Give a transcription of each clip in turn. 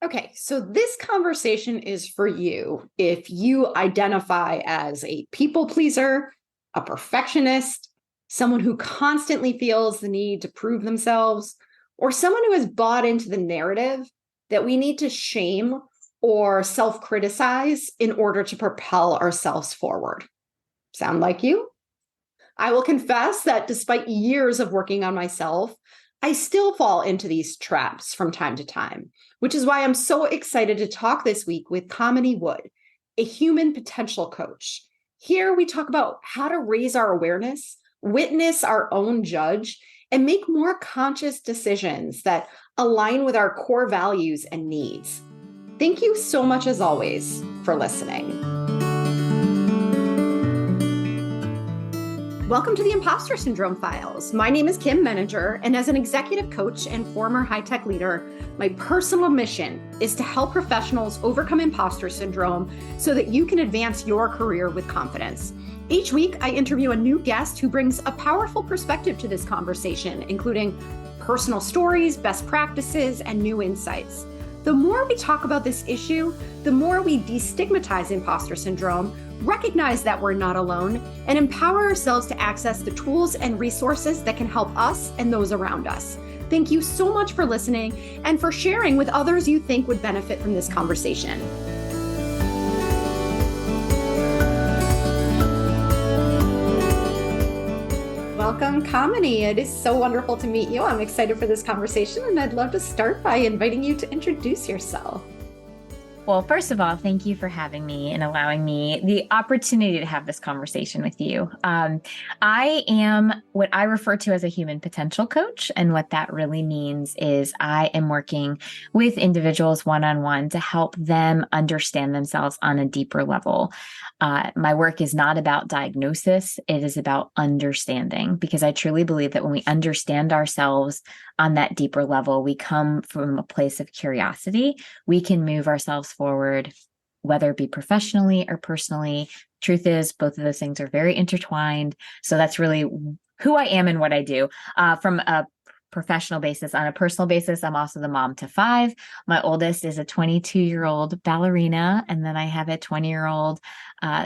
Okay, so this conversation is for you if you identify as a people pleaser, a perfectionist, someone who constantly feels the need to prove themselves, or someone who has bought into the narrative that we need to shame or self criticize in order to propel ourselves forward. Sound like you? I will confess that despite years of working on myself, I still fall into these traps from time to time, which is why I'm so excited to talk this week with Kamini Wood, a human potential coach. Here we talk about how to raise our awareness, witness our own judge, and make more conscious decisions that align with our core values and needs. Thank you so much, as always, for listening. Welcome to the Impostor Syndrome Files. My name is Kim Meninger, and as an executive coach and former high-tech leader, my personal mission is to help professionals overcome imposter syndrome so that you can advance your career with confidence. Each week, I interview a new guest who brings a powerful perspective to this conversation, including personal stories, best practices, and new insights. The more we talk about this issue, the more we destigmatize imposter syndrome, recognize that we're not alone, and empower ourselves to access the tools and resources that can help us and those around us. Thank you so much for listening and for sharing with others you think would benefit from this conversation. Welcome, Kamini. It is so wonderful to meet you. I'm excited for this conversation, and I'd love to start by inviting you to introduce yourself. Well, first of all, thank you for having me and allowing me the opportunity to have this conversation with you. I am what I refer to as a human potential coach. And what that really means is I am working with individuals one-on-one to help them understand themselves on a deeper level. My work is not about diagnosis. It is about understanding, because I truly believe that when we understand ourselves on that deeper level, we come from a place of curiosity. We can move ourselves forward, whether it be professionally or personally. Truth is, both of those things are very intertwined. So that's really who I am and what I do. From a professional basis. On a personal basis, I'm also the mom to 5. My oldest is a 22-year-old ballerina, and then I have a 20-year-old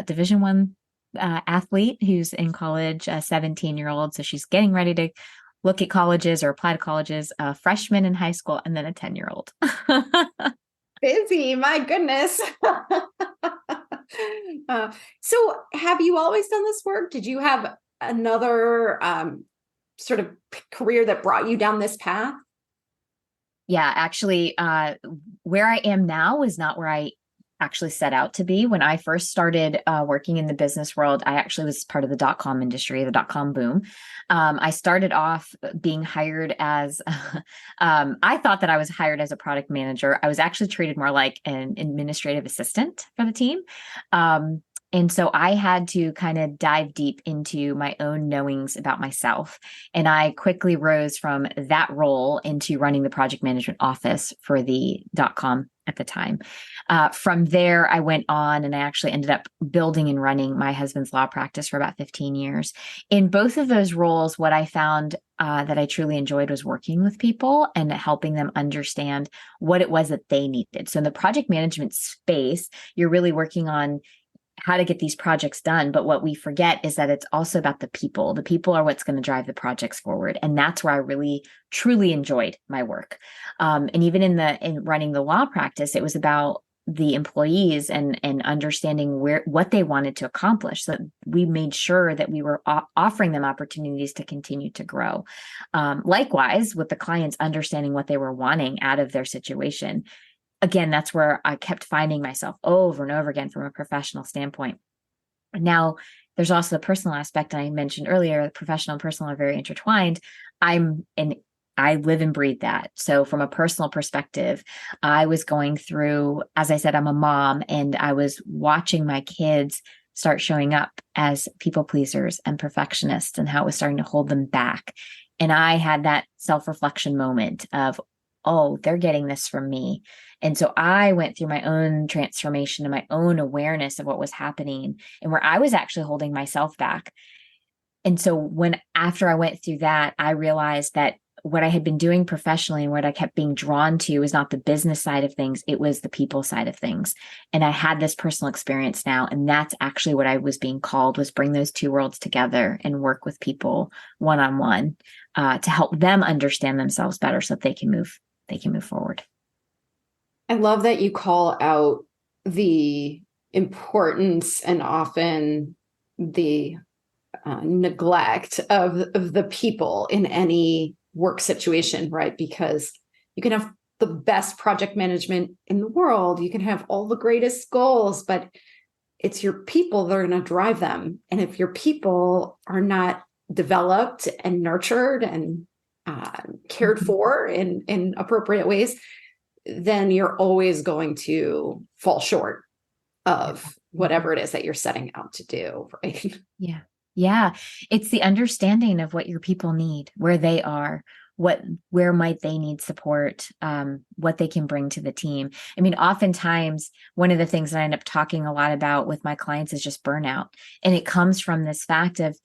Division I athlete who's in college, a 17-year-old. So she's getting ready to look at colleges or apply to colleges, a freshman in high school, and then a 10-year-old. Busy, my goodness. So have you always done this work? Did you have another sort of career that brought you down this path? Yeah, actually, where I am now is not where I actually set out to be. When I first started working in the business world, I actually was part of the .com industry, the .com boom. I started off being hired as, I thought that I was hired as a product manager. I was actually treated more like an administrative assistant for the team. And so I had to kind of dive deep into my own knowings about myself. And I quickly rose from that role into running the project management office for the .com at the time. From there, I went on and I actually ended up building and running my husband's law practice for about 15 years. In both of those roles, what I found that I truly enjoyed was working with people and helping them understand what it was that they needed. So in the project management space, you're really working on how to get these projects done. But what we forget is that it's also about the people. The people are what's going to drive the projects forward. And that's where I really, truly enjoyed my work. And even in running the law practice, it was about the employees and understanding what they wanted to accomplish. So we made sure that we were offering them opportunities to continue to grow. Likewise, with the clients understanding what they were wanting out of their situation. Again, that's where I kept finding myself over and over again from a professional standpoint. Now, there's also the personal aspect I mentioned earlier. Professional and personal are very intertwined. I live and breathe that. So from a personal perspective, I was going through, as I said, I'm a mom, and I was watching my kids start showing up as people pleasers and perfectionists, and how it was starting to hold them back. And I had that self-reflection moment of, oh, they're getting this from me. And so I went through my own transformation and my own awareness of what was happening and where I was actually holding myself back. And so after I went through that, I realized that, what I had been doing professionally and what I kept being drawn to was not the business side of things, it was the people side of things. And I had this personal experience now, and that's actually what I was being called, was bring those two worlds together and work with people one-on-one to help them understand themselves better so that they can move forward. I love that you call out the importance and often the neglect of the people in any work situation, right? Because you can have the best project management in the world, you can have all the greatest goals, but it's your people that are going to drive them. And if your people are not developed and nurtured and cared for in appropriate ways, then you're always going to fall short of whatever it is that you're setting out to do, right? Yeah. Yeah. It's the understanding of what your people need, where they are, where might they need support, what they can bring to the team. I mean, oftentimes one of the things that I end up talking a lot about with my clients is just burnout. And it comes from this fact of,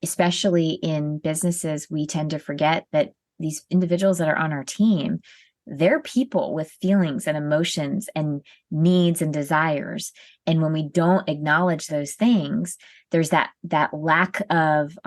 especially in businesses, we tend to forget that these individuals that are on our team, they're people with feelings and emotions and needs and desires. And when we don't acknowledge those things, there's that lack of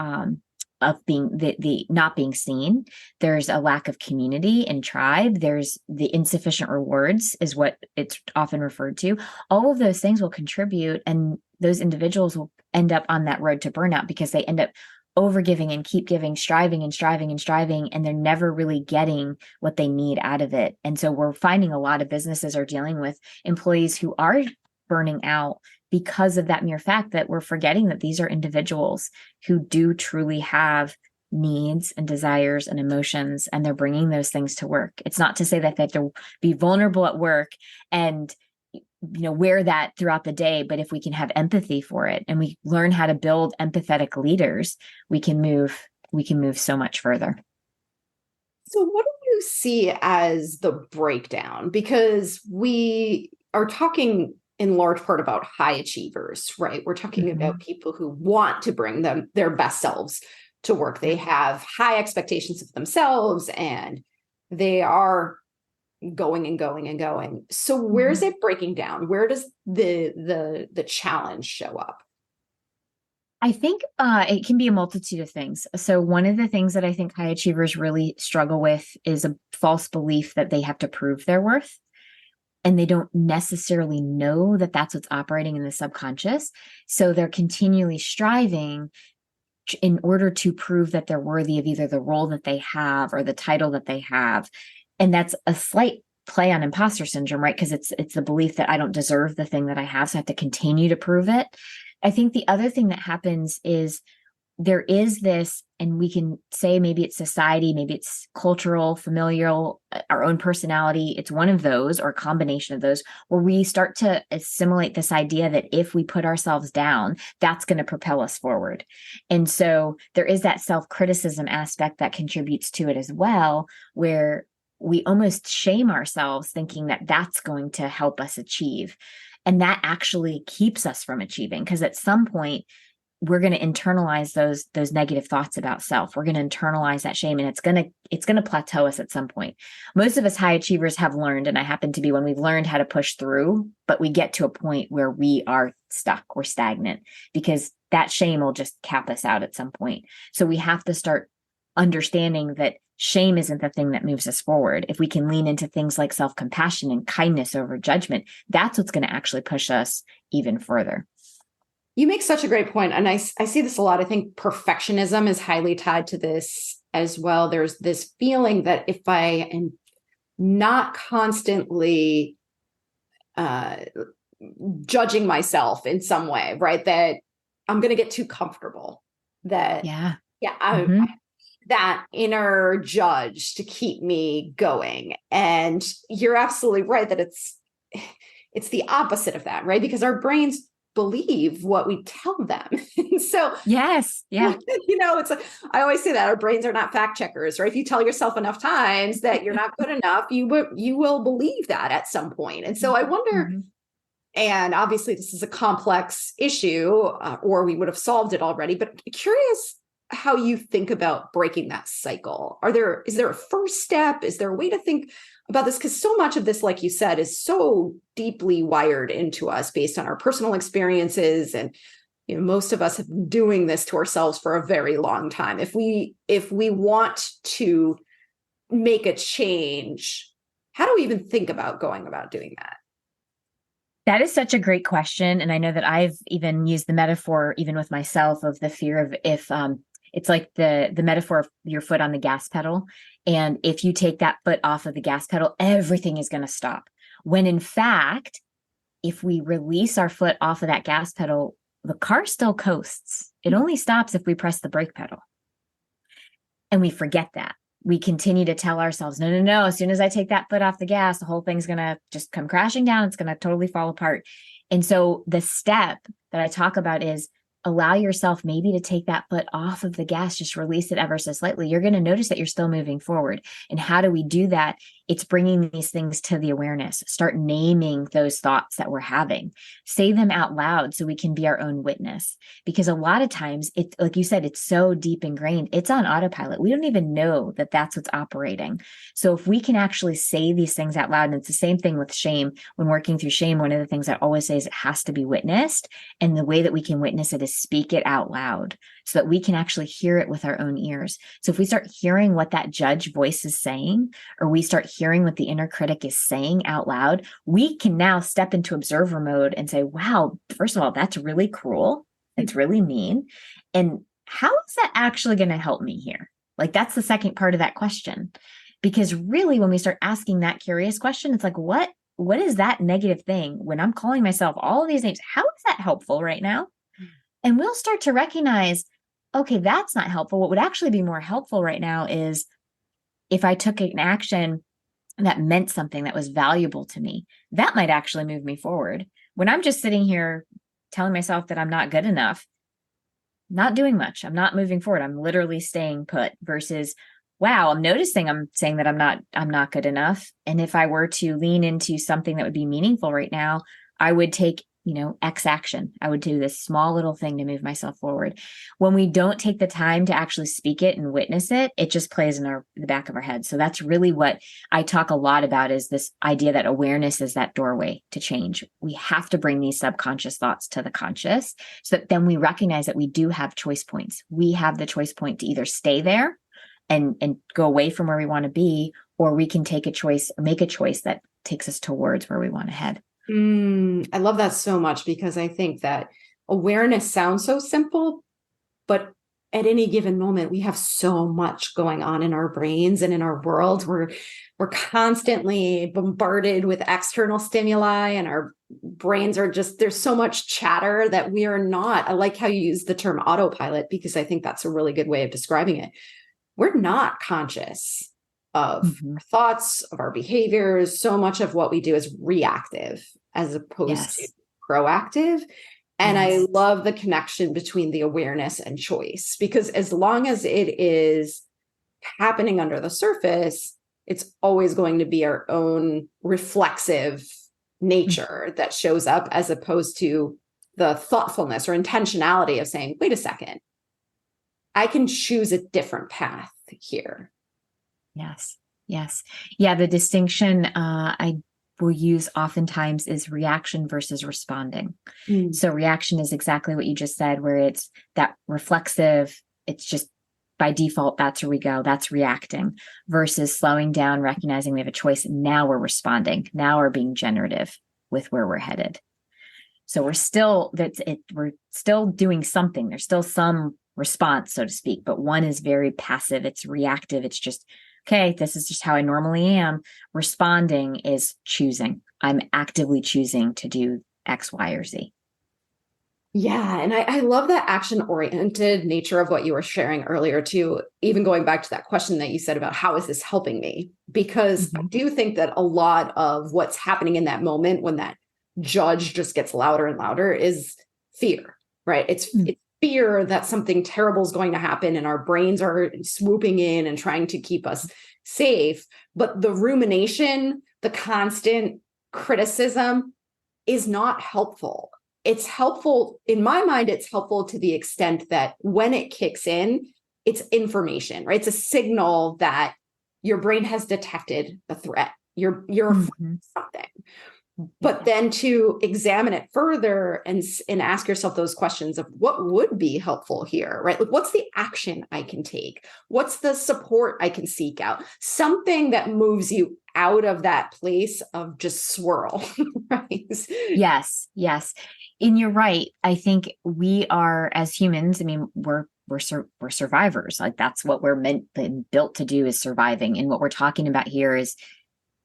being the not being seen. There's a lack of community and tribe. There's the insufficient rewards is what it's often referred to. All of those things will contribute, and those individuals will end up on that road to burnout because they end up overgiving and keep giving, striving and striving and striving, and they're never really getting what they need out of it. And so we're finding a lot of businesses are dealing with employees who are burning out because of that mere fact that we're forgetting that these are individuals who do truly have needs and desires and emotions, and they're bringing those things to work. It's not to say that they have to be vulnerable at work and wear that throughout the day, but if we can have empathy for it and we learn how to build empathetic leaders, we can move so much further. So what do you see as the breakdown? Because we are talking in large part about high achievers, right? We're talking about people who want to bring their best selves to work. They have high expectations of themselves and they are going and going and going. So where's it breaking down? Where does the challenge show up? I think it can be a multitude of things. So one of the things that I think high achievers really struggle with is a false belief that they have to prove their worth. And they don't necessarily know that that's what's operating in the subconscious. So they're continually striving in order to prove that they're worthy of either the role that they have or the title that they have. And that's a slight play on imposter syndrome, right? Because it's the belief that I don't deserve the thing that I have, so I have to continue to prove it. I think the other thing that happens is there is this, and we can say maybe it's society, maybe it's cultural, familial, our own personality. It's one of those or a combination of those where we start to assimilate this idea that if we put ourselves down, that's going to propel us forward. And so there is that self-criticism aspect that contributes to it as well, where we almost shame ourselves thinking that that's going to help us achieve. And that actually keeps us from achieving, because at some point, we're going to internalize those negative thoughts about self. We're going to internalize that shame, and it's going to plateau us at some point. Most of us high achievers have learned, and I happen to be one, we've learned how to push through, but we get to a point where we are stuck, we're stagnant, because that shame will just cap us out at some point. So we have to start understanding that shame isn't the thing that moves us forward. If we can lean into things like self-compassion and kindness over judgment, that's what's going to actually push us even further. You make such a great point. And I see this a lot. I think perfectionism is highly tied to this as well. There's this feeling that if I am not constantly judging myself in some way, right, that I'm going to get too comfortable. That, I that inner judge to keep me going. And you're absolutely right that it's the opposite of that, right? Because our brains believe what we tell them. So yes, yeah. I always say that our brains are not fact checkers, right? If you tell yourself enough times that you're not good enough, you will believe that at some point. And so I wonder, and obviously this is a complex issue, or we would have solved it already, but curious how you think about breaking that cycle? Is there a first step? Is there a way to think about this? Because so much of this, like you said, is so deeply wired into us based on our personal experiences. And most of us have been doing this to ourselves for a very long time. If we want to make a change, how do we even think about going about doing that? That is such a great question. And I know that I've even used the metaphor, even with myself, of the fear of if it's like the metaphor of your foot on the gas pedal. And if you take that foot off of the gas pedal, everything is going to stop. When in fact, if we release our foot off of that gas pedal, the car still coasts. It only stops if we press the brake pedal. And we forget that. We continue to tell ourselves, no, as soon as I take that foot off the gas, the whole thing's going to just come crashing down. It's going to totally fall apart. And so the step that I talk about is allow yourself maybe to take that foot off of the gas, just release it ever so slightly. You're going to notice that you're still moving forward. And how do we do that? It's bringing these things to the awareness. Start naming those thoughts that we're having. Say them out loud so we can be our own witness. Because a lot of times, it's like you said, it's so deep ingrained. It's on autopilot. We don't even know that that's what's operating. So if we can actually say these things out loud, and it's the same thing with shame. When working through shame, one of the things I always say is it has to be witnessed. And the way that we can witness it is speak it out loud so that we can actually hear it with our own ears. So if we start hearing what that judge voice is saying, or we start hearing what the inner critic is saying out loud, we can now step into observer mode and say, wow, first of all, that's really cruel. It's really mean. And how is that actually going to help me here? Like, that's the second part of that question. Because really, when we start asking that curious question, it's like, what is that negative thing when I'm calling myself all of these names? How is that helpful right now? And we'll start to recognize, okay, that's not helpful. What would actually be more helpful right now is if I took an action that meant something that was valuable to me, that might actually move me forward. When I'm just sitting here telling myself that I'm not good enough, not doing much, I'm not moving forward. I'm literally staying put versus, wow, I'm noticing I'm saying that I'm not good enough. And if I were to lean into something that would be meaningful right now, I would take X action. I would do this small little thing to move myself forward. When we don't take the time to actually speak it and witness it, it just plays in the back of our head. So that's really what I talk a lot about, is this idea that awareness is that doorway to change. We have to bring these subconscious thoughts to the conscious so that then we recognize that we do have choice points. We have the choice point to either stay there and go away from where we want to be, or we can make a choice that takes us towards where we want to head. I love that so much, because I think that awareness sounds so simple, but at any given moment, we have so much going on in our brains and in our world. We're constantly bombarded with external stimuli, and our brains are there's so much chatter that we are not. I like how you use the term autopilot, because I think that's a really good way of describing it. We're not conscious of our thoughts, of our behaviors. So much of what we do is reactive as opposed to proactive. And I love the connection between the awareness and choice, because as long as it is happening under the surface, it's always going to be our own reflexive nature that shows up, as opposed to the thoughtfulness or intentionality of saying, wait a second, I can choose a different path here. Yes. Yeah. The distinction I will use oftentimes is reaction versus responding. So reaction is exactly what you just said, where it's that reflexive. It's just by default, that's where we go. That's reacting, versus slowing down, recognizing we have a choice. Now we're responding. Now we're being generative with where we're headed. So we're still doing something. There's still some response, so to speak, but one is very passive. It's reactive. It's just, okay, this is just how I normally am. Responding is choosing. I'm actively choosing to do X, Y, or Z. Yeah. And I love that action-oriented nature of what you were sharing earlier too, even going back to that question that you said about how is this helping me? Because I do think that a lot of what's happening in that moment when that judge just gets louder and louder is fear, right? It's fear that something terrible is going to happen, and our brains are swooping in and trying to keep us safe. But the rumination, the constant criticism is not helpful. It's helpful, in my mind, it's helpful to the extent that when it kicks in, it's information, right? It's a signal that your brain has detected a threat. You're afraid of something. But then to examine it further and ask yourself those questions of what would be helpful here, right? Like, what's the action I can take? What's the support I can seek out? Something that moves you out of that place of just swirl, right? Yes, yes. And you're right. I think we are, as humans, I mean, we're survivors. Like, that's what we're meant and built to do, is surviving. And what we're talking about here is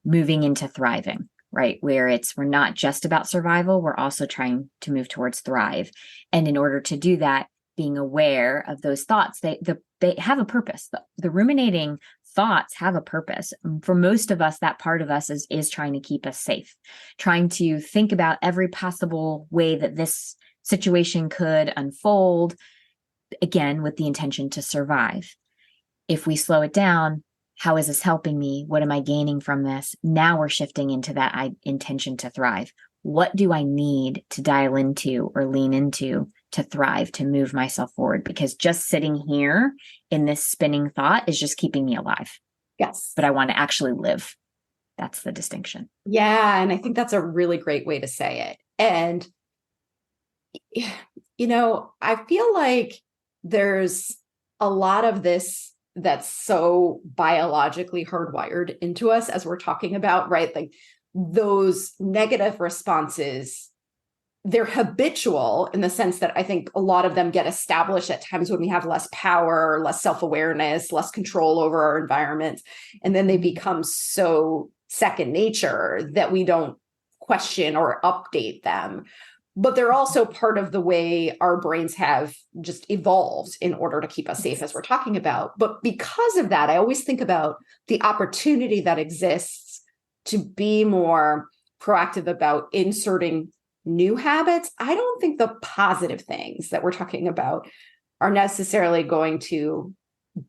moving into thriving, right? Where we're not just about survival, we're also trying to move towards thrive. And in order to do that, being aware of those thoughts, they have a purpose. The ruminating thoughts have a purpose. For most of us, that part of us is trying to keep us safe, trying to think about every possible way that this situation could unfold, again, with the intention to survive. If we slow it down, how is this helping me? What am I gaining from this? Now we're shifting into that intention to thrive. What do I need to dial into or lean into to thrive, to move myself forward? Because just sitting here in this spinning thought is just keeping me alive. Yes. But I want to actually live. That's the distinction. Yeah. And I think that's a really great way to say it. And, I feel like there's a lot of this that's so biologically hardwired into us, as we're talking about, right? Like, those negative responses, they're habitual in the sense that I think a lot of them get established at times when we have less power, less self-awareness, less control over our environment. And then they become so second nature that we don't question or update them. But they're also part of the way our brains have just evolved in order to keep us safe, as we're talking about. But because of that, I always think about the opportunity that exists to be more proactive about inserting new habits. I don't think the positive things that we're talking about are necessarily going to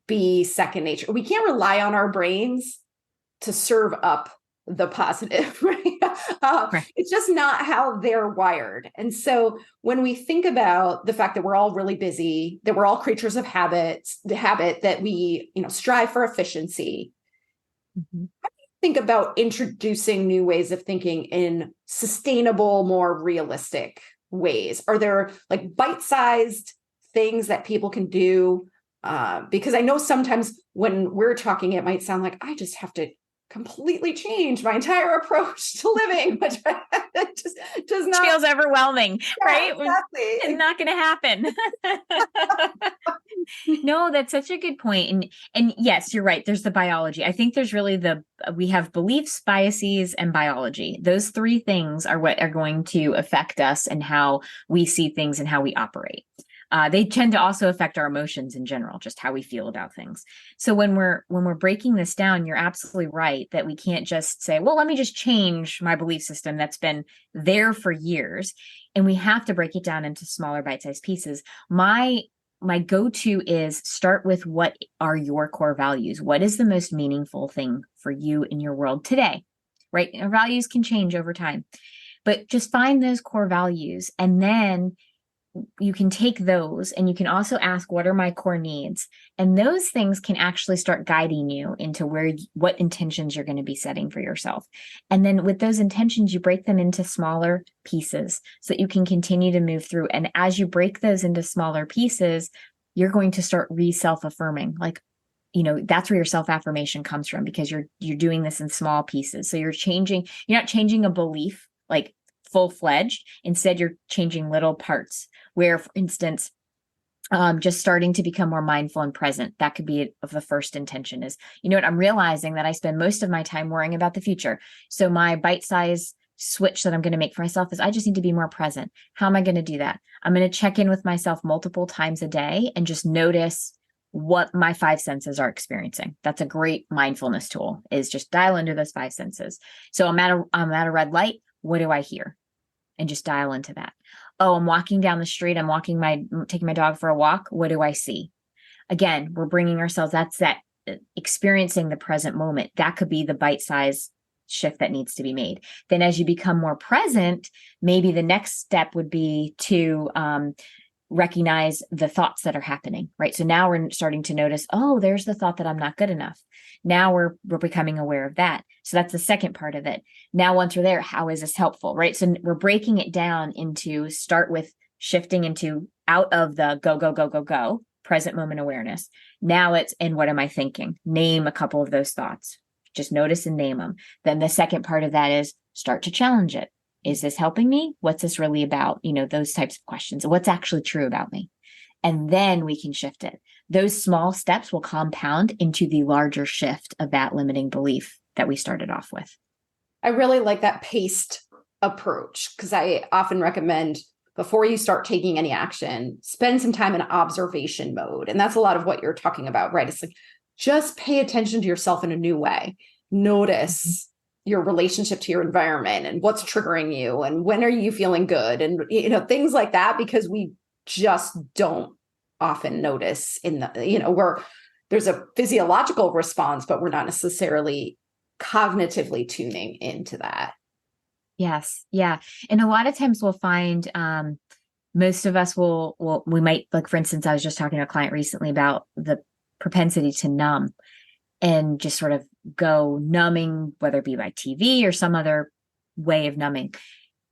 be second nature. We can't rely on our brains to serve up the positive, right? Right. It's just not how they're wired. And so when we think about the fact that we're all really busy, that we're all creatures of habits, the habit that we, strive for efficiency, think about introducing new ways of thinking in sustainable, more realistic ways? Are there like bite-sized things that people can do? Because I know sometimes when we're talking, it might sound like I just have to completely change my entire approach to living, which just does not feels overwhelming, right? Exactly. It's not going to happen. No, that's such a good point. And yes, you're right. There's the biology. I think there's really we have beliefs, biases, and biology. Those three things are what are going to affect us and how we see things and how we operate. They tend to also affect our emotions in general, just how we feel about things. So when we're breaking this down, you're absolutely right that we can't just say, well, let me just change my belief system that's been there for years. And we have to break it down into smaller bite-sized pieces. My go-to is start with, what are your core values? What is the most meaningful thing for you in your world today, right? Our values can change over time, but just find those core values, and then you can take those and you can also ask, what are my core needs? And those things can actually start guiding you into what intentions you're going to be setting for yourself. And then with those intentions, you break them into smaller pieces so that you can continue to move through. And as you break those into smaller pieces, you're going to start self-affirming. Like, that's where your self-affirmation comes from, because you're doing this in small pieces. So you're not changing a belief like full-fledged. Instead, you're changing little parts where, for instance, just starting to become more mindful and present. That could be of the first intention is, I'm realizing that I spend most of my time worrying about the future. So my bite-sized switch that I'm going to make for myself is, I just need to be more present. How am I going to do that? I'm going to check in with myself multiple times a day and just notice what my five senses are experiencing. That's a great mindfulness tool, is just dial into those five senses. So I'm at a red light. What do I hear? And just dial into that. Oh, I'm walking down the street. Taking my dog for a walk. What do I see? Again, we're bringing ourselves, that's that experiencing the present moment. That could be the bite-sized shift that needs to be made. Then as you become more present, maybe the next step would be to recognize the thoughts that are happening, right? So now we're starting to notice, oh, there's the thought that I'm not good enough. Now we're becoming aware of that. So that's the second part of it. Now, once we're there, how is this helpful, right? So we're breaking it down into start with shifting into out of the go, go, go, go, go, present moment awareness. Now it's, and what am I thinking? Name a couple of those thoughts. Just notice and name them. Then the second part of that is start to challenge it. Is this helping me? What's this really about? Those types of questions. What's actually true about me? And then we can shift it. Those small steps will compound into the larger shift of that limiting belief that we started off with. I really like that paced approach, because I often recommend before you start taking any action, spend some time in observation mode. And that's a lot of what you're talking about, right? It's like, just pay attention to yourself in a new way. Notice your relationship to your environment and what's triggering you and when are you feeling good and things like that, because we just don't often notice in the where there's a physiological response, but we're not necessarily cognitively tuning into that. Yes. Yeah. And a lot of times we'll find most of us we might, like, for instance, I was just talking to a client recently about the propensity to numb and just sort of go numbing, whether it be by TV or some other way of numbing.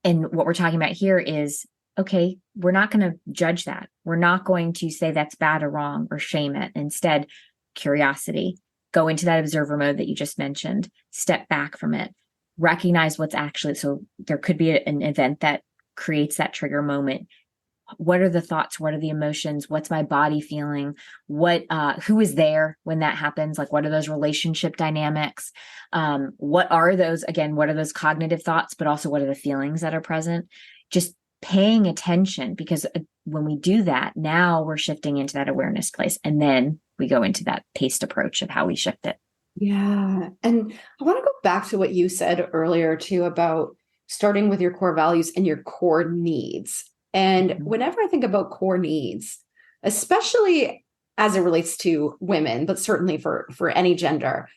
And what we're talking about here is, okay, we're not going to judge that. We're not going to say that's bad or wrong or shame it. Instead, curiosity, go into that observer mode that you just mentioned, step back from it, recognize what's actually, so there could be an event that creates that trigger moment. What are the thoughts? What are the emotions? What's my body feeling? Who is there when that happens? Like, what are those relationship dynamics? What are those cognitive thoughts, but also what are the feelings that are present? Just paying attention, because when we do that, now we're shifting into that awareness place. And then we go into that paced approach of how we shift it. Yeah. And I want to go back to what you said earlier too, about starting with your core values and your core needs. And whenever I think about core needs, especially as it relates to women, but certainly for any gender,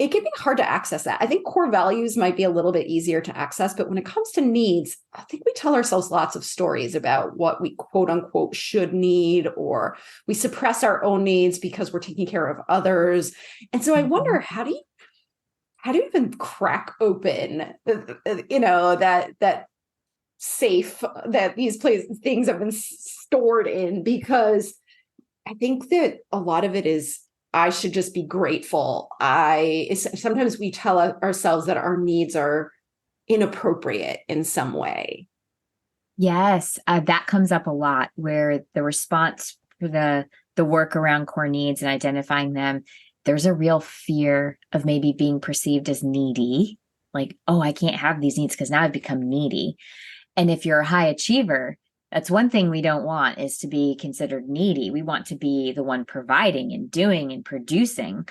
it can be hard to access that. I think core values might be a little bit easier to access, but when it comes to needs, I think we tell ourselves lots of stories about what we quote unquote should need, or we suppress our own needs because we're taking care of others. And so I wonder, how do you even crack open, that safe that these things have been stored in? Because I think that a lot of it is, I should just be grateful. Sometimes we tell ourselves that our needs are inappropriate in some way. Yes, that comes up a lot, where the response for the work around core needs and identifying them, there's a real fear of maybe being perceived as needy. Like, oh, I can't have these needs because now I've become needy. And if you're a high achiever, that's one thing we don't want, is to be considered needy. We want to be the one providing and doing and producing.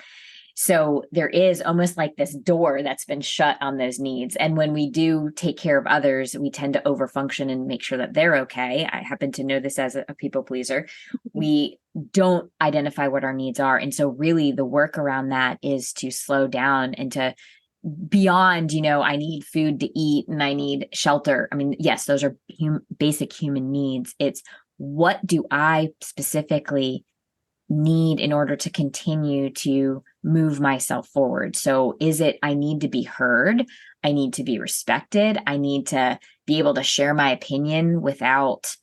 So there is almost like this door that's been shut on those needs. And when we do take care of others, we tend to overfunction and make sure that they're okay. I happen to know this as a people pleaser. We don't identify what our needs are. And so really the work around that is to slow down and to beyond, I need food to eat and I need shelter. I mean, yes, those are basic human needs. It's, what do I specifically need in order to continue to move myself forward? So is it, I need to be heard, I need to be respected, I need to be able to share my opinion without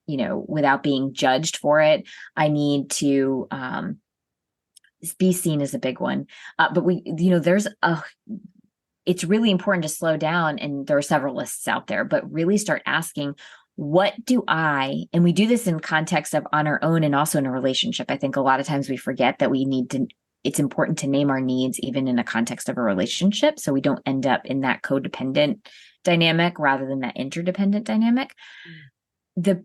without being judged for it. I need to be seen as a big one. But it's really important to slow down. And there are several lists out there, but really start asking, what do and we do this in context of on our own and also in a relationship. I think a lot of times we forget that it's important to name our needs even in a context of a relationship, so we don't end up in that codependent dynamic rather than that interdependent dynamic. The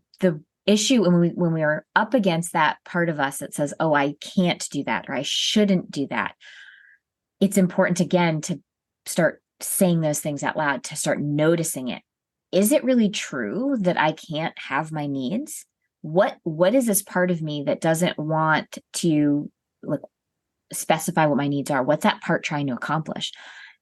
issue when we are up against that part of us that says, oh, I can't do that, or I shouldn't do that, it's important again to start saying those things out loud, to start noticing it. Is it really true that I can't have my needs? What is this part of me that doesn't want to specify what my needs are? What's that part trying to accomplish?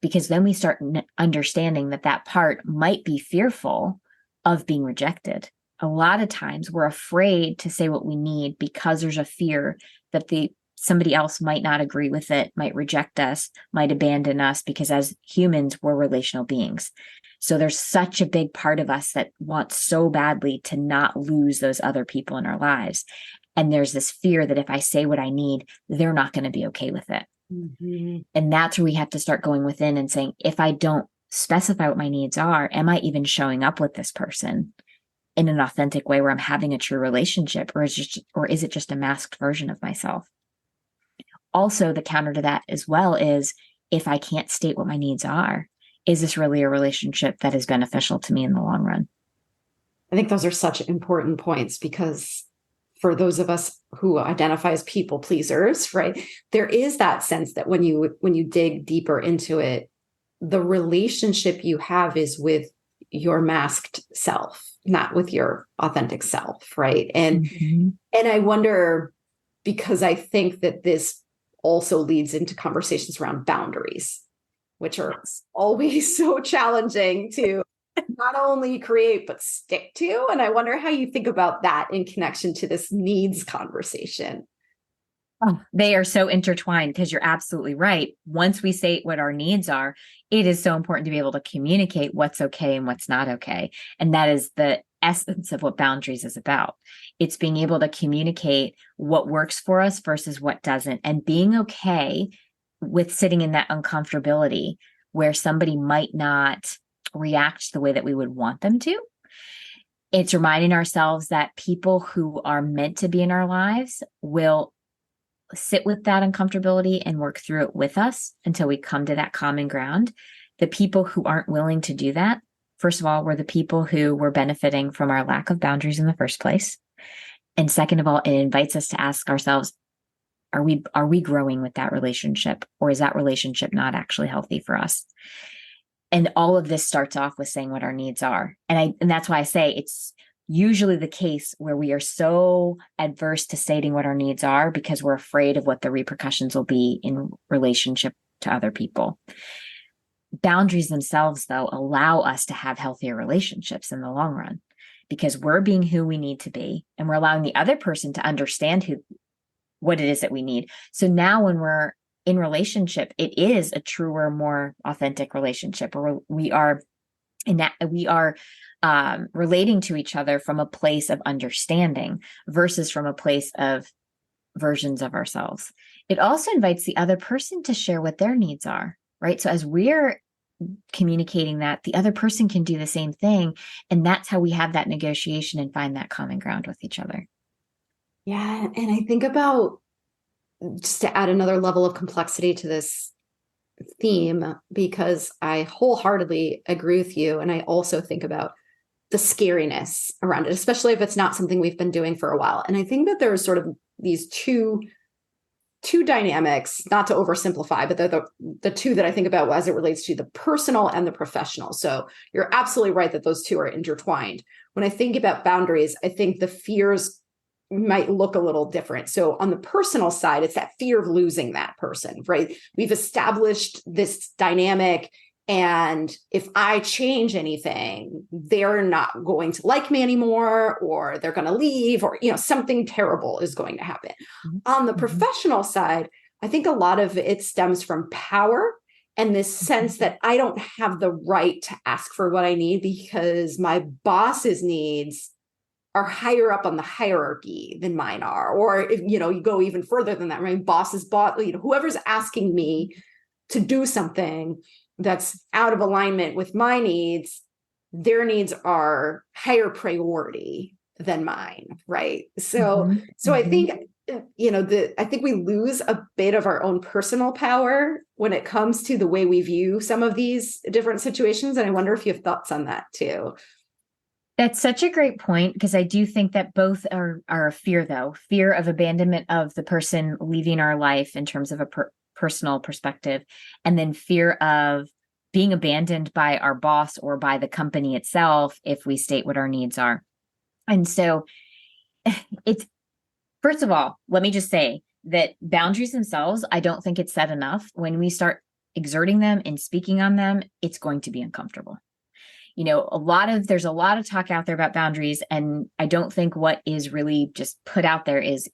Because then we start understanding that part might be fearful of being rejected, a lot of times we're afraid to say what we need because there's a fear that somebody else might not agree with it, might reject us, might abandon us, because as humans, we're relational beings. So there's such a big part of us that wants so badly to not lose those other people in our lives. And there's this fear that if I say what I need, they're not going to be okay with it. Mm-hmm. And that's where we have to start going within and saying, if I don't specify what my needs are, am I even showing up with this person in an authentic way where I'm having a true relationship, or is it just a masked version of myself? Also, the counter to that as well is, if I can't state what my needs are, is this really a relationship that is beneficial to me in the long run? I think those are such important points, because for those of us who identify as people pleasers, right, there is that sense that when you dig deeper into it, the relationship you have is with your masked self, not with your authentic self, right? And I wonder, because I think that this also leads into conversations around boundaries, which are always so challenging to not only create, but stick to. And I wonder how you think about that in connection to this needs conversation. Oh, they are so intertwined, because you're absolutely right. Once we say what our needs are, it is so important to be able to communicate what's okay and what's not okay. And that is the essence of what boundaries is about. It's being able to communicate what works for us versus what doesn't, and being okay with sitting in that uncomfortability where somebody might not react the way that we would want them to. It's reminding ourselves that people who are meant to be in our lives will sit with that uncomfortability and work through it with us until we come to that common ground. The people who aren't willing to do that, first of all, were the people who were benefiting from our lack of boundaries in the first place. And second of all, it invites us to ask ourselves, are we growing with that relationship, or is that relationship not actually healthy for us? And all of this starts off with saying what our needs are. And that's why I say it's usually the case where we are so adverse to stating what our needs are because we're afraid of what the repercussions will be in relationship to other people. Boundaries themselves, though, allow us to have healthier relationships in the long run, because we're being who we need to be, and we're allowing the other person to understand what it is that we need. So now when we're in relationship, it is a truer, more authentic relationship where we are relating to each other from a place of understanding versus from a place of versions of ourselves. It also invites the other person to share what their needs are, right? So as we're communicating that, the other person can do the same thing. And that's how we have that negotiation and find that common ground with each other. Yeah. And I think about, just to add another level of complexity to this theme, because I wholeheartedly agree with you. And I also think about the scariness around it, especially if it's not something we've been doing for a while. And I think that there's sort of these two dynamics, not to oversimplify, but they're the two that I think about as it relates to the personal and the professional. So you're absolutely right that those two are intertwined. When I think about boundaries, I think the fears might look a little different. So on the personal side, it's that fear of losing that person, right? We've established this dynamic, and if I change anything, they're not going to like me anymore, or they're going to leave, or, something terrible is going to happen. Mm-hmm. On the professional side, I think a lot of it stems from power and this sense that I don't have the right to ask for what I need because my boss's needs are higher up on the hierarchy than mine are. Or if, you go even further than that, right? Boss's boss, whoever's asking me to do something that's out of alignment with my needs, their needs are higher priority than mine, right? So I think, I think we lose a bit of our own personal power when it comes to the way we view some of these different situations. And I wonder if you have thoughts on that too. That's such a great point, because I do think that both are a fear, though. Fear of abandonment of the person leaving our life in terms of a personal perspective, and then fear of being abandoned by our boss or by the company itself if we state what our needs are. And so it's, first of all, let me just say that boundaries themselves, I don't think it's said enough. When we start exerting them and speaking on them, it's going to be uncomfortable. There's a lot of talk out there about boundaries. And I don't think what is really just put out there is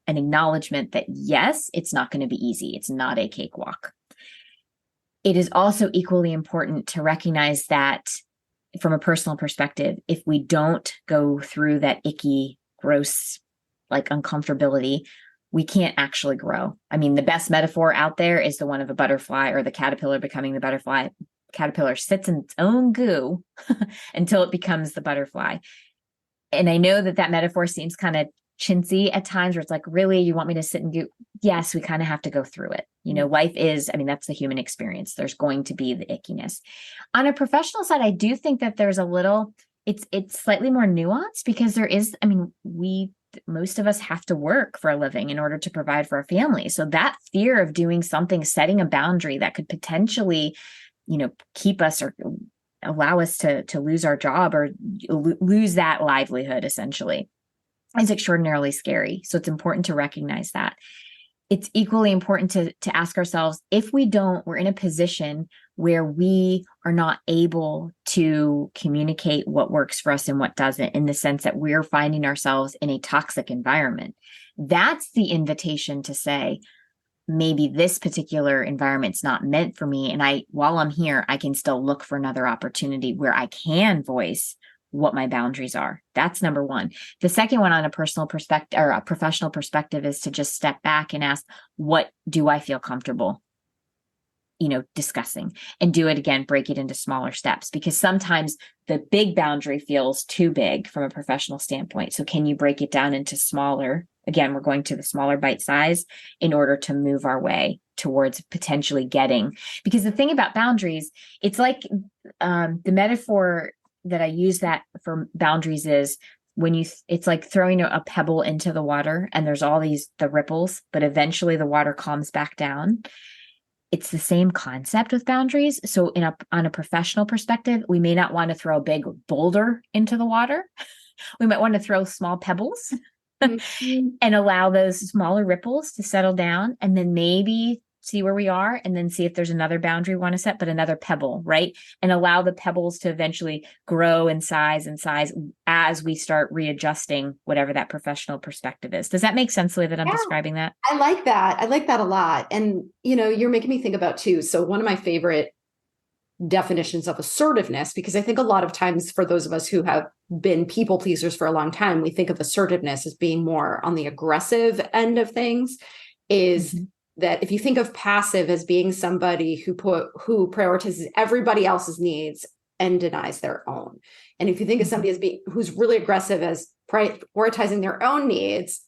an acknowledgement that yes, it's not going to be easy. It's not a cakewalk. It is also equally important to recognize that from a personal perspective, if we don't go through that icky, gross, like uncomfortability, we can't actually grow. I mean, the best metaphor out there is the one of a butterfly or the caterpillar becoming the butterfly. Caterpillar sits in its own goo until it becomes the butterfly. And I know that metaphor seems kind of chintzy at times, where it's like, really, you want me to sit and do? Yes, we kind of have to go through it. Life is, that's the human experience. There's going to be the ickiness. On a professional side, I do think that there's it's slightly more nuanced, because there is, most of us have to work for a living in order to provide for our family. So that fear of doing something, setting a boundary that could potentially, keep us or allow us to lose our job or lose that livelihood, essentially, is extraordinarily scary. So it's important to recognize that. It's equally important to ask ourselves, if we're in a position where we are not able to communicate what works for us and what doesn't, in the sense that we're finding ourselves in a toxic environment. That's the invitation to say, maybe this particular environment's not meant for me. And while I'm here, I can still look for another opportunity where I can voice what my boundaries are. That's number one. The second one, on a personal perspective or a professional perspective, is to just step back and ask, what do I feel comfortable, discussing, and do it again, break it into smaller steps, because sometimes the big boundary feels too big from a professional standpoint. So can you break it down into smaller? Again, we're going to the smaller bite size in order to move our way towards potentially getting, because the thing about boundaries, it's like the metaphor that I use that for boundaries is it's like throwing a pebble into the water, and there's all the ripples, but eventually the water calms back down. It's the same concept with boundaries. So on a professional perspective, we may not want to throw a big boulder into the water. We might want to throw small pebbles and allow those smaller ripples to settle down, and then maybe see where we are, and then see if there's another boundary we want to set, but another pebble, right? And allow the pebbles to eventually grow in size as we start readjusting whatever that professional perspective is. Does that make sense, the way that I'm describing that? I like that. I like that a lot. And, you're making me think about too. So one of my favorite definitions of assertiveness, because I think a lot of times for those of us who have been people pleasers for a long time, we think of assertiveness as being more on the aggressive end of things, is that if you think of passive as being somebody who prioritizes everybody else's needs and denies their own. And if you think of somebody as who's really aggressive as prioritizing their own needs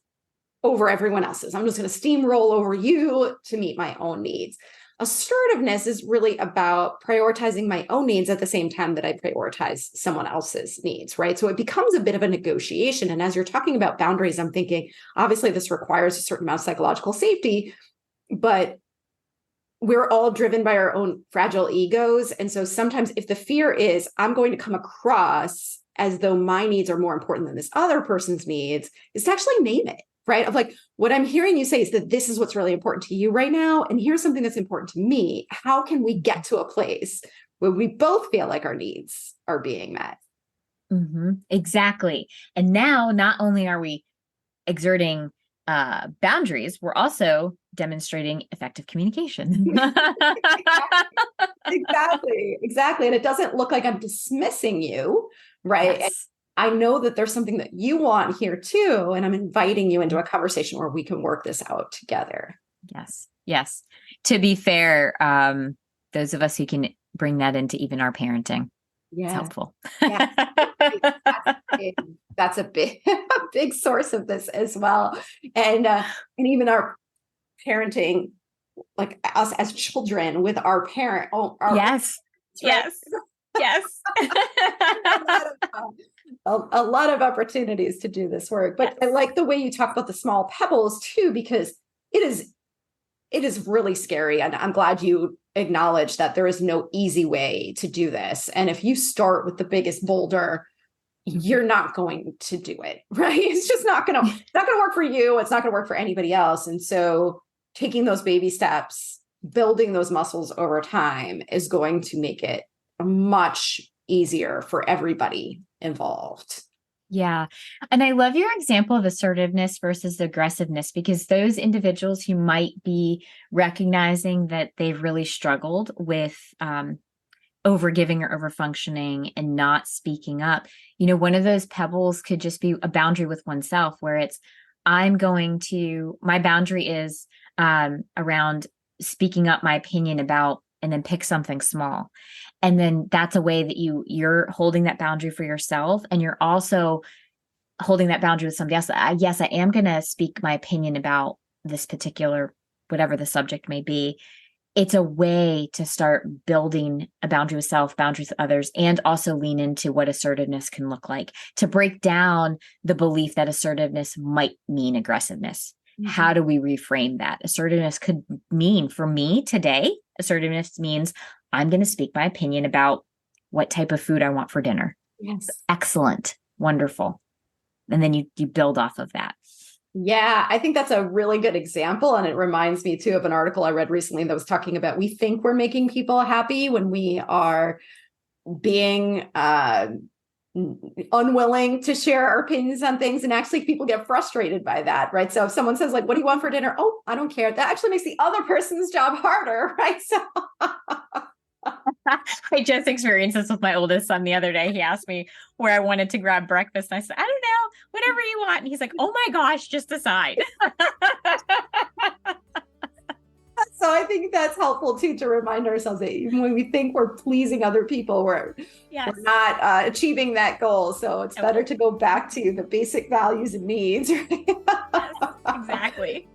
over everyone else's, I'm just going to steamroll over you to meet my own needs. Assertiveness is really about prioritizing my own needs at the same time that I prioritize someone else's needs, right? So it becomes a bit of a negotiation. And as you're talking about boundaries, I'm thinking, obviously this requires a certain amount of psychological safety, but we're all driven by our own fragile egos. And so sometimes if the fear is, I'm going to come across as though my needs are more important than this other person's needs, is to actually name it, right? Of like, what I'm hearing you say is that this is what's really important to you right now. And here's something that's important to me. How can we get to a place where we both feel like our needs are being met? Exactly. And now not only are we exerting boundaries, we're also demonstrating effective communication. Exactly. And it doesn't look like I'm dismissing you, right? Yes. I know that there's something that you want here too, and I'm inviting you into a conversation where we can work this out together. Yes. To be fair, those of us who can bring that into even our parenting, it's helpful. That's a big source of this as well. And even our parenting, like us as children with our parent. Yes. A lot of opportunities to do this work. But I like the way you talk about the small pebbles too, because it is really scary. And I'm glad you acknowledge that there is no easy way to do this. And if you start with the biggest boulder, you're not going to do it, right? It's just not going to work for you. It's not going to work for anybody else. And so taking those baby steps, building those muscles over time is going to make it much easier for everybody involved. Yeah. And I love your example of assertiveness versus aggressiveness, because those individuals who might be recognizing that they've really struggled with overgiving or overfunctioning and not speaking up, one of those pebbles could just be a boundary with oneself, where it's, my boundary is around speaking up my opinion about, and then pick something small. And then that's a way that you're holding that boundary for yourself. And you're also holding that boundary with somebody else. Yes, I am going to speak my opinion about this particular, whatever the subject may be. It's a way to start building a boundary with self, boundaries with others, and also lean into what assertiveness can look like, to break down the belief that assertiveness might mean aggressiveness. Mm-hmm. How do we reframe that? Assertiveness could mean, for me today, assertiveness means I'm going to speak my opinion about what type of food I want for dinner. Yes. Excellent. Wonderful. And then you build off of that. Yeah, I think that's a really good example. And it reminds me too of an article I read recently that was talking about, we think we're making people happy when we are being unwilling to share our opinions on things. And actually people get frustrated by that, right? So if someone says like, what do you want for dinner? Oh, I don't care. That actually makes the other person's job harder, right? So I just experienced this with my oldest son the other day. He asked me where I wanted to grab breakfast. And I said, I don't know, whatever you want. And he's like, oh my gosh, just decide. So I think that's helpful too, to remind ourselves that even when we think we're pleasing other people, we're not achieving that goal. So it's better to go back to the basic values and needs. Right? Yes, exactly.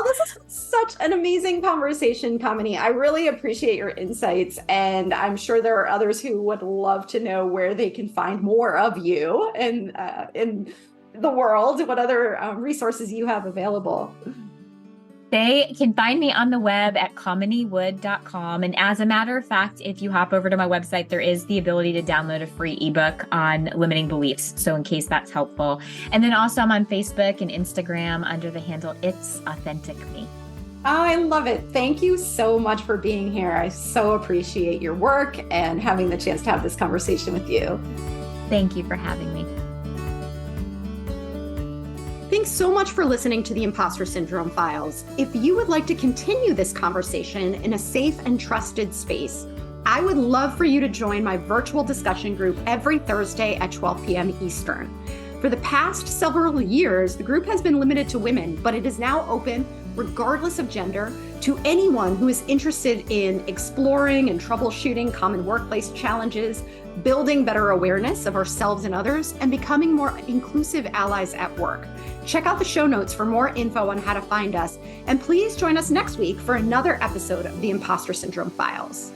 This is such an amazing conversation, Kamini. I really appreciate your insights, and I'm sure there are others who would love to know where they can find more of you and in the world, what other resources you have available. They can find me on the web at kaminiwood.com. And as a matter of fact, if you hop over to my website, there is the ability to download a free ebook on limiting beliefs. So in case that's helpful. And then also I'm on Facebook and Instagram under the handle It's AuthenticMe. I love it. Thank you so much for being here. I so appreciate your work and having the chance to have this conversation with you. Thank you for having me. Thanks so much for listening to the Impostor Syndrome Files. If you would like to continue this conversation in a safe and trusted space, I would love for you to join my virtual discussion group every Thursday at 12 p.m. Eastern. For the past several years, the group has been limited to women, but it is now open, regardless of gender, to anyone who is interested in exploring and troubleshooting common workplace challenges, building better awareness of ourselves and others, and becoming more inclusive allies at work. Check out the show notes for more info on how to find us, and please join us next week for another episode of the Impostor Syndrome Files.